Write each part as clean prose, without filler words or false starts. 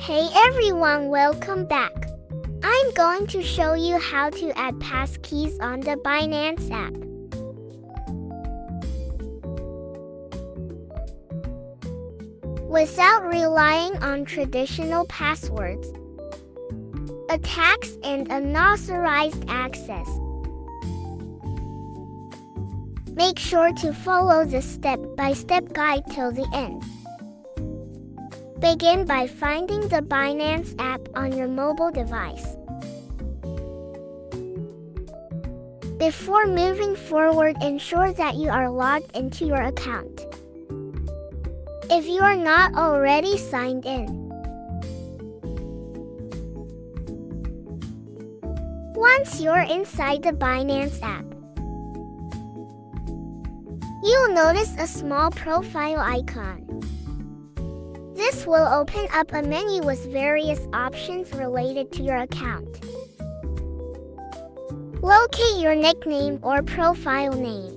Hey everyone, welcome back. I'm going to show you how to add passkeys on the Binance app. Without relying on traditional passwords, attacks, and unauthorized access. Make sure to follow the step-by-step guide till the end. Begin by finding the Binance app on your mobile device. Before moving forward, ensure that you are logged into your account. If you are not already signed in, once you're inside the Binance app, you'll notice a small profile icon. This will open up a menu with various options related to your account. Locate your nickname or profile name.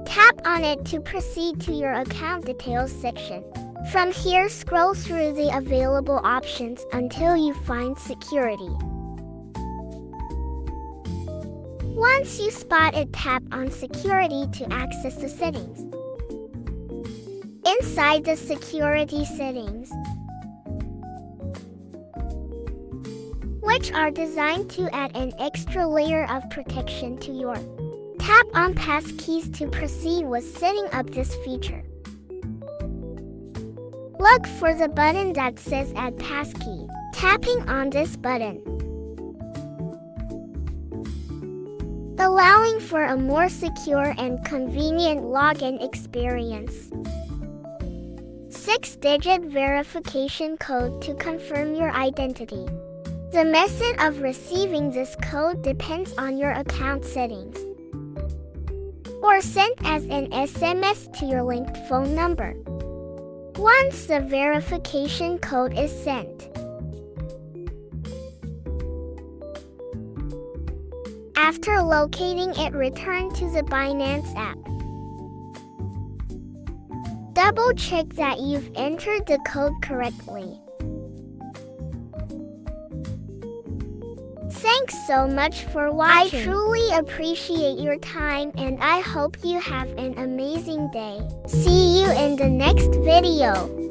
Tap on it to proceed to your account details section. From here, scroll through the available options until you find security. Once you spot it, tap on security to access the settings. Inside the security settings, which are designed to add an extra layer of protection to your tap on Passkeys to proceed with setting up this feature. Look for the button that says Add Passkey. Tapping on this button, allowing for a more secure and convenient login experience. 6-digit verification code to confirm your identity. The method of receiving this code depends on your account settings, or sent as an SMS to your linked phone number. Once the verification code is sent, after locating it, return to the Binance app. Double-check that you've entered the code correctly. Thanks so much for watching. I truly appreciate your time and I hope you have an amazing day. See you in the next video.